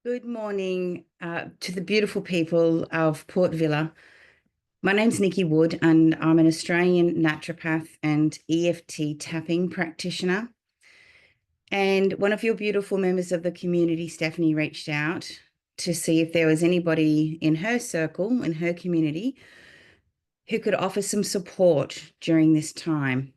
Good morning to the beautiful people of Port Vila. My name's Nicky Wood, and I'm an Australian naturopath and EFT tapping practitioner. And one of your beautiful members of the community, Stephanie, reached out to see if there was anybody in her circle, in her community, who could offer some support during this time.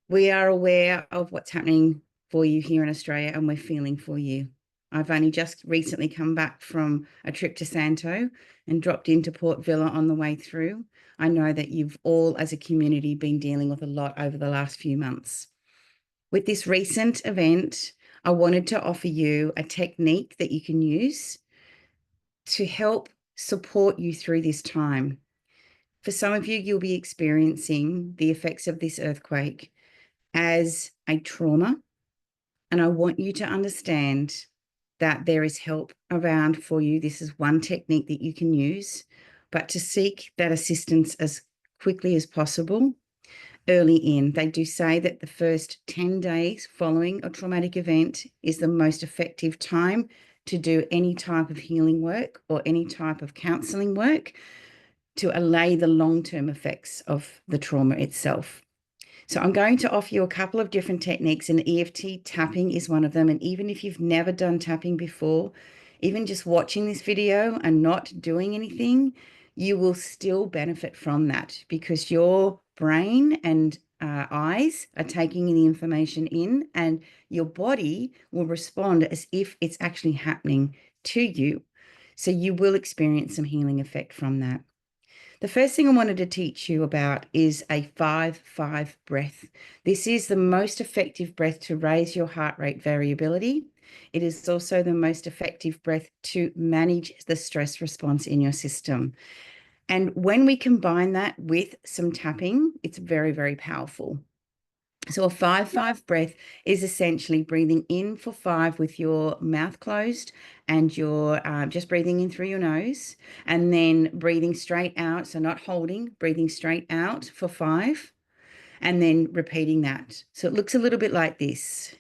We are aware of what's happening for you here in Australia, and we're feeling for you. I've only just recently come back from a trip to Santo and dropped into Port Vila on the way through. I know that you've all, as a community, been dealing with a lot over the last few months. With this recent event, I wanted to offer you a technique that you can use to help support you through this time. For some of you, you'll be experiencing the effects of this earthquake as a trauma. And I want you to understand that there is help around for you. This is one technique that you can use, but to seek that assistance as quickly as possible early in. They do say that the first 10 days following a traumatic event is the most effective time to do any type of healing work or any type of counseling work to allay the long-term effects of the trauma itself. So I'm going to offer you a couple of different techniques, and EFT tapping is one of them. And even if you've never done tapping before, even just watching this video and not doing anything, you will still benefit from that because your brain and eyes are taking the information in, and your body will respond as if it's actually happening to you. So you will experience some healing effect from that. The first thing I wanted to teach you about is a 5-5 breath. This is the most effective breath to raise your heart rate variability. It is also the most effective breath to manage the stress response in your system. And when we combine that with some tapping, it's very, very powerful. So a 5-5 breath is essentially breathing in for 5 with your mouth closed and you're just breathing in through your nose, and then breathing straight out. So not holding, breathing straight out for 5, and then repeating that. So it looks a little bit like this.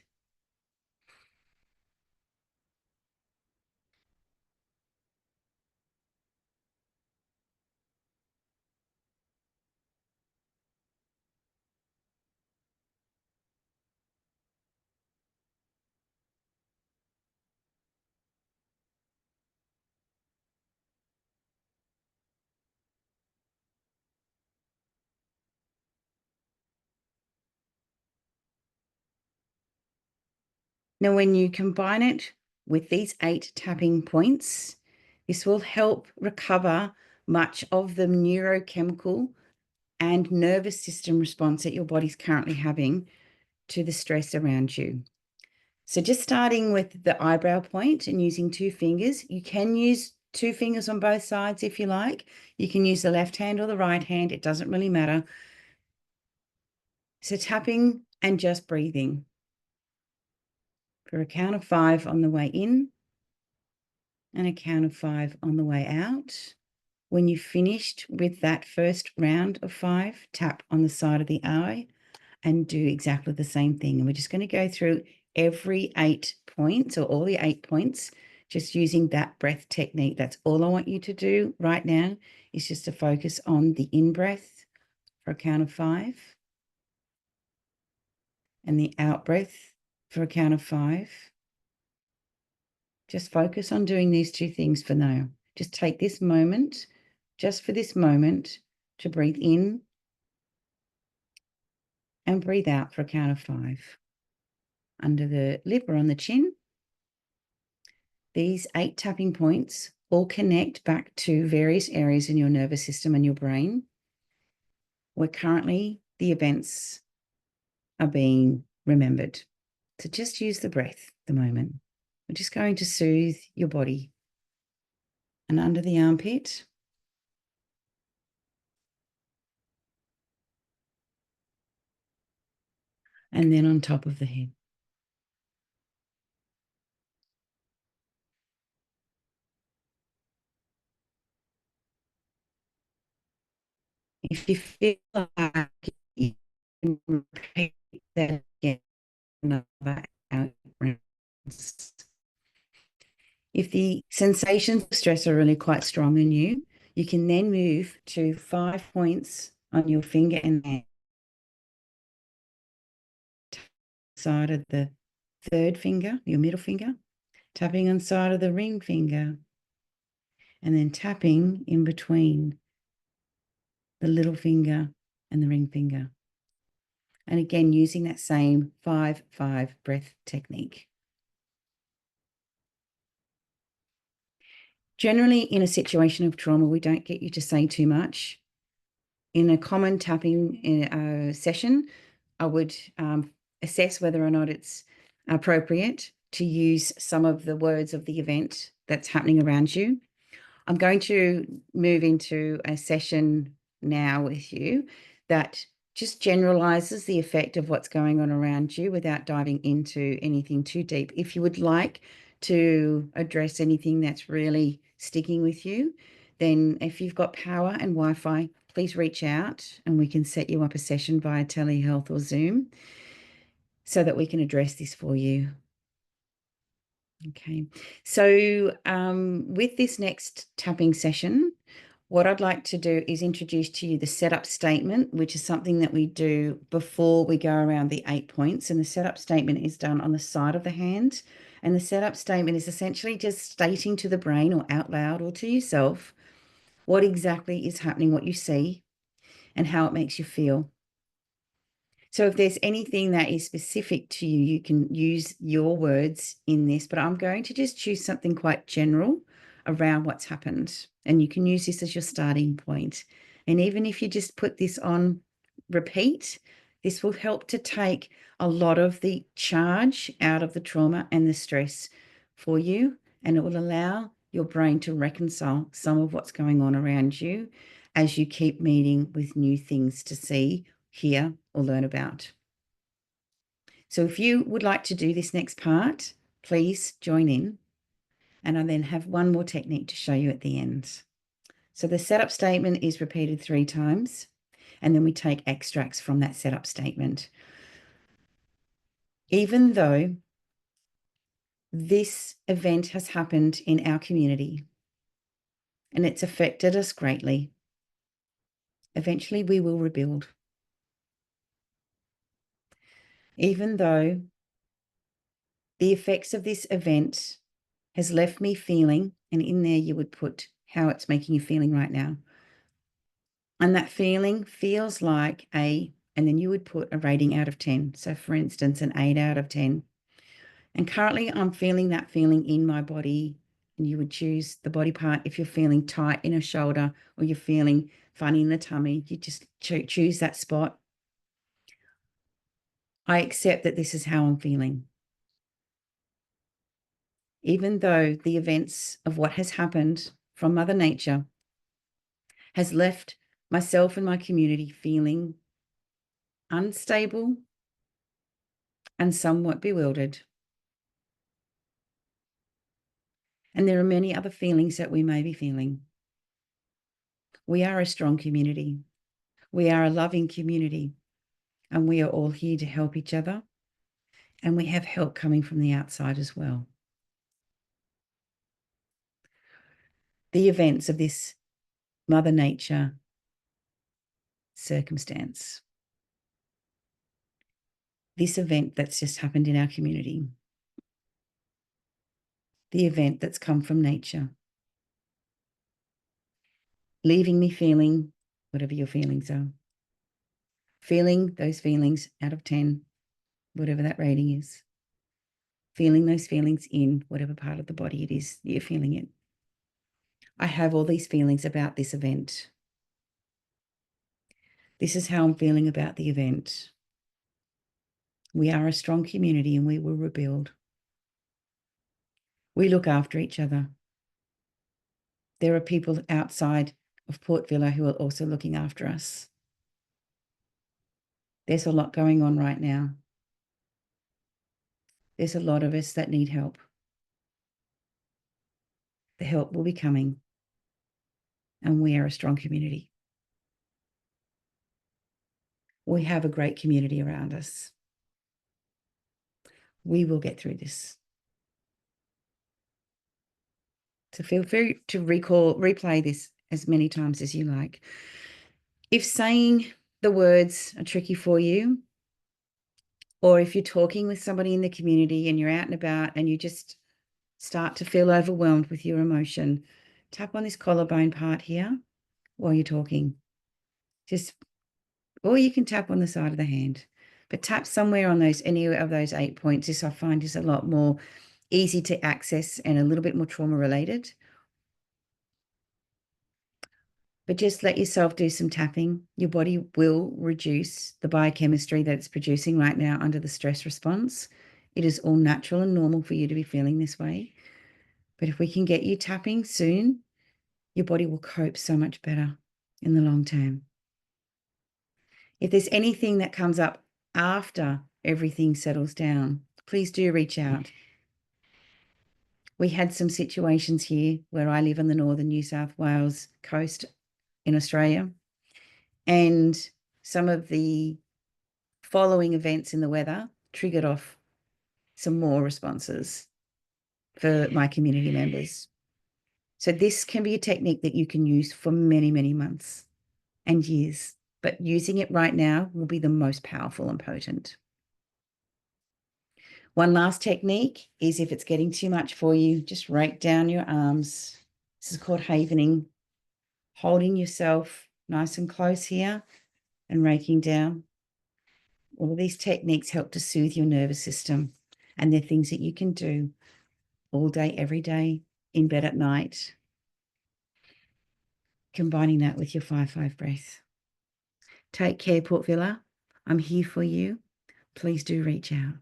Now, when you combine it with these 8 tapping points, this will help recover much of the neurochemical and nervous system response that your body's currently having to the stress around you. So just starting with the eyebrow point and using 2 fingers. You can use 2 fingers on both sides if you like. You can use the left hand or the right hand. It doesn't really matter. So tapping and just breathing for a count of 5 on the way in and a count of 5 on the way out. When you've finished with that first round of 5, tap on the side of the eye and do exactly the same thing. And we're just going to go through every 8 points, or all the 8 points, just using that breath technique. That's all I want you to do right now, is just to focus on the in-breath for a count of 5 and the out-breath for a count of 5. Just focus on doing these 2 things for now. Just take this moment, just for this moment, to breathe in and breathe out for a count of 5. Under the lip or on the chin. These 8 tapping points all connect back to various areas in your nervous system and your brain, where currently the events are being remembered. So just use the breath at the moment. We're just going to soothe your body. And under the armpit, and then on top of the head. If you feel like you can repeat that again, another out. If the sensations of stress are really quite strong in you, you can then move to 5 points on your finger and hand side of the third finger, your middle finger, tapping on side of the ring finger, and then tapping in between the little finger and the ring finger. And again, using that same 5-5 breath technique. Generally, in a situation of trauma, we don't get you to say too much. In a common tapping session, I would assess whether or not it's appropriate to use some of the words of the event that's happening around you. I'm going to move into a session now with you that just generalizes the effect of what's going on around you without diving into anything too deep. If you would like to address anything that's really sticking with you, then if you've got power and Wi-Fi, please reach out and we can set you up a session via telehealth or Zoom so that we can address this for you. Okay, so with this next tapping session, what I'd like to do is introduce to you the setup statement, which is something that we do before we go around the 8 points. And the setup statement is done on the side of the hand. And the setup statement is essentially just stating to the brain or out loud or to yourself what exactly is happening, what you see, and how it makes you feel. So if there's anything that is specific to you, you can use your words in this, but I'm going to just choose something quite general around what's happened. And you can use this as your starting point. And even if you just put this on repeat, this will help to take a lot of the charge out of the trauma and the stress for you. And it will allow your brain to reconcile some of what's going on around you as you keep meeting with new things to see, hear, or learn about. So if you would like to do this next part, please join in. And I then have one more technique to show you at the end. So the setup statement is repeated 3 times, and then we take extracts from that setup statement. Even though this event has happened in our community and it's affected us greatly, eventually we will rebuild. Even though the effects of this event has left me feeling, and in there you would put how it's making you feeling right now. And that feeling feels like and then you would put a rating out of 10. So for instance, an 8 out of 10. And currently I'm feeling that feeling in my body. And you would choose the body part. If you're feeling tight in a shoulder or you're feeling funny in the tummy, you just choose that spot. I accept that this is how I'm feeling. Even though the events of what has happened from Mother Nature has left myself and my community feeling unstable and somewhat bewildered. And there are many other feelings that we may be feeling. We are a strong community. We are a loving community. And we are all here to help each other. And we have help coming from the outside as well. The events of this Mother Nature circumstance, this event that's just happened in our community, the event that's come from nature, leaving me feeling whatever your feelings are, feeling those feelings out of 10, whatever that rating is, feeling those feelings in whatever part of the body it is that you're feeling it. I have all these feelings about this event. This is how I'm feeling about the event. We are a strong community and we will rebuild. We look after each other. There are people outside of Port Vila who are also looking after us. There's a lot going on right now. There's a lot of us that need help. The help will be coming, and we are a strong community. We have a great community around us. We will get through this. So feel free to replay this as many times as you like. If saying the words are tricky for you, or if you're talking with somebody in the community and you're out and about and you just start to feel overwhelmed with your emotion, tap on this collarbone part here while you're talking. Or you can tap on the side of the hand, but tap somewhere on any of those 8 points. This I find is a lot more easy to access and a little bit more trauma related. But just let yourself do some tapping. Your body will reduce the biochemistry that it's producing right now under the stress response. It is all natural and normal for you to be feeling this way. But if we can get you tapping soon, your body will cope so much better in the long term. If there's anything that comes up after everything settles down, please do reach out. We had some situations here where I live on the northern New South Wales coast in Australia, and some of the following events in the weather triggered off some more responses for my community members. So this can be a technique that you can use for many, many months and years, but using it right now will be the most powerful and potent. One last technique is, if it's getting too much for you, just rake down your arms. This is called havening, holding yourself nice and close here and raking down. All of these techniques help to soothe your nervous system, and they're things that you can do all day, every day, in bed at night, combining that with your 5-5 breath. Take care, Port Vila. I'm here for you. Please do reach out.